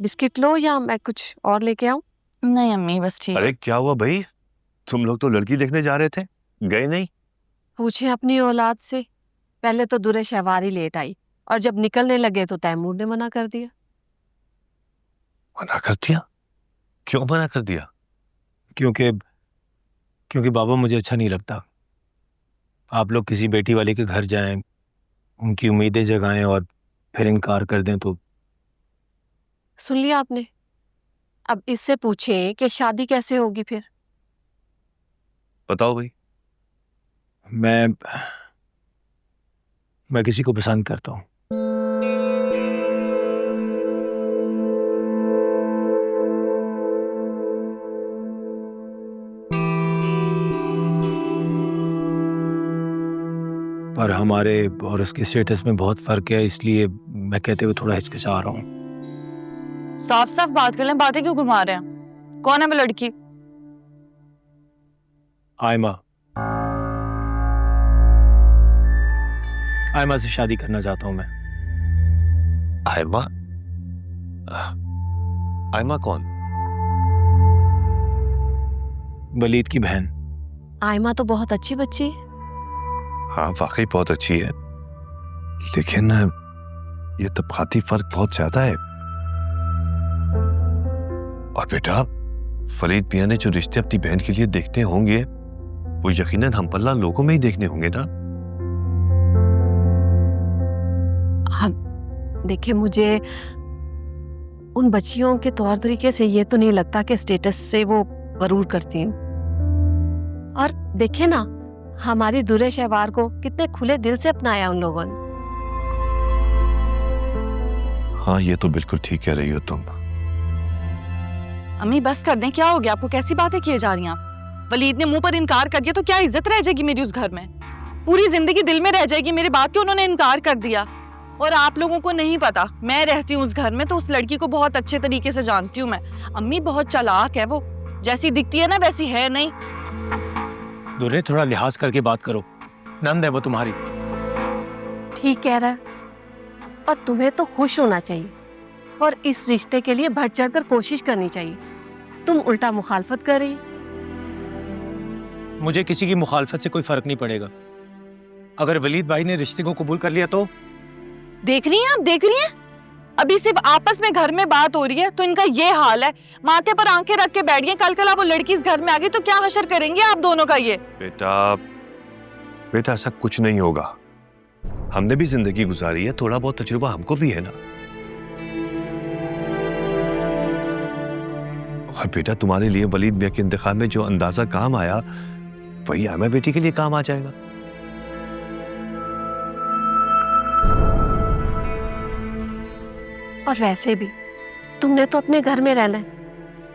Biscuit लो या मैं कुछ और लेके आऊं? नहीं अम्मी बस ठीक। अरे क्या हुआ भाई, तुम लोग तो लड़की देखने जा रहे थे, गए नहीं? पूछे अपनी औलाद से। पहले तो दुरे शहवारी लेट आई और जब निकलने लगे तो तैमूर ने मना कर दिया। मना कर दिया? क्यों मना कर दिया? क्योंकि बाबा मुझे अच्छा नहीं लगता। आप लोग किसी बेटी वाले के घर जाएं, उनकी उम्मीदें जगाएं और फिर इनकार कर दें तो। सुन लिया आपने? अब इससे पूछें कि शादी कैसे होगी फिर? बताओ भाई। मैं किसी को पसंद करता हूँ। पर हमारे और उसके स्टेटस में बहुत फर्क है, इसलिए मैं कहते हुए थोड़ा हिचकिचा रहा हूँ। साफ साफ बात कर लें, बातें क्यों घुमा रहे हैं? कौन है वो लड़की? आयमा से शादी करना चाहता हूँ मैं। आयमा? आयमा कौन? वलीद की बहन। आयमा तो बहुत अच्छी बच्ची है। हाँ वाकई बहुत अच्छी है, लेकिन ये तबकाती फर्क बहुत ज्यादा है। और बेटा, फरीद मियां ने जो रिश्ते अपनी बहन के लिए देखने होंगे वो यकीनन हम पल्ला लोगों में ही देखने होंगे ना। देखिए, मुझे उन बच्चियों के तौर तरीके से ये तो नहीं लगता कि स्टेटस से वो गरूर करती हैं। और देखिए ना, हमारी दुरे शहवार को कितने खुले दिल से अपनाया उन लोगों ने। हाँ ये तो बिल्कुल ठीक कह रही हो तुम। अम्मी बस कर दें, क्या हो गया आपको? कैसी बातें किए जा रही हैं आप? वलीद ने मुंह पर इनकार कर दिया तो क्या इज्जत रह जाएगी मेरी उस घर में? पूरी जिंदगी दिल में रह जाएगी मेरी बात कि उन्होंने इनकार कर दिया। और आप लोगों को नहीं पता, मैं रहती हूँ उस घर में तो उस लड़की को बहुत अच्छे तरीके से जानती हूँ मैं। अम्मी बहुत चालाक है वो, जैसी दिखती है ना वैसी है नहीं। दुरे थोड़ा लिहाज करके बात करो, नंद है वो तुम्हारी। ठीक कह रहा है, और तुम्हें तो खुश होना चाहिए और इस रिश्ते के लिए बढ़ चढ़कर कोशिश करनी चाहिए। तुम उल्टा मुखालफत कर रही। मुझे किसी की मुखालफत से कोई फर्क नहीं पड़ेगा। अगर वलीद भाई ने रिश्ते को कबूल कर लिया तो। देख रही हैं आप, देख रही हैं? अभी सिर्फ आपस में घर में बात हो रही है तो इनका ये हाल है। माथे पर आंखें रख के बैठ गए। कल वो लड़की इस घर में आ गई तो क्या हशर करेंगे आप दोनों का ये? बेटा ऐसा कुछ नहीं होगा। हमने भी जिंदगी गुजारी है, थोड़ा बहुत तजुर्बा हमको भी है ना। और बेटा तुम्हारे लिए वलीद मियां के इंतखाब में जो अंदाजा काम आया वही आयमा बेटी के लिए काम आ जाएगा। और वैसे भी तुमने तो अपने घर में रहना है,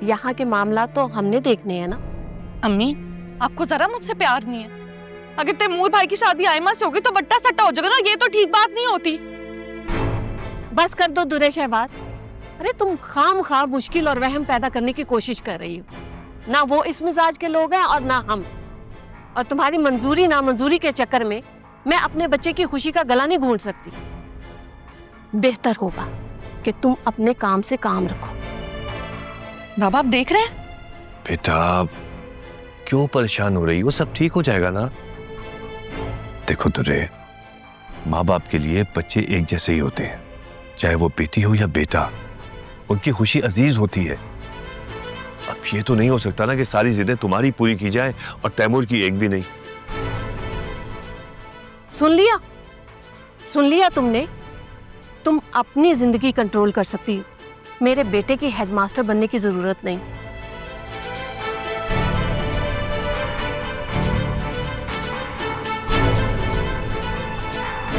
यहाँ के मामला तो हमने देखने हैं ना। अम्मी आपको जरा मुझसे प्यार नहीं है? अगर तैमूर भाई की शादी आयमा से होगी तो बट्टा सट्टा हो जाएगा ना, ये तो ठीक बात नहीं होती। बस कर दो दुरे शहवार। अरे तुम खाम मुश्किल और वहम पैदा करने की कोशिश कर रही हो। ना वो इस मिजाज के लोग हैं और ना हम। और तुम्हारी मंजूरी ना मंजूरी के चक्कर में मैं अपने बच्चे की खुशी का गला नहीं घोंट सकती। बेहतर होगा कि तुम अपने काम से काम रखो। बाबा आप देख रहे हैं? बेटा क्यों परेशान हो रही हो, सब ठीक हो जाएगा ना। देखो दुरे, माँ बाप के लिए बच्चे एक जैसे ही होते हैं, चाहे वो बेटी हो या बेटा। उनकी खुशी अजीज होती है। अब ये तो नहीं हो सकता ना कि सारी जिद्दें तुम्हारी पूरी की जाए और तैमूर की एक भी नहीं। सुन लिया तुमने? तुम अपनी जिंदगी कंट्रोल कर सकती हो। मेरे बेटे की हेडमास्टर बनने की जरूरत नहीं।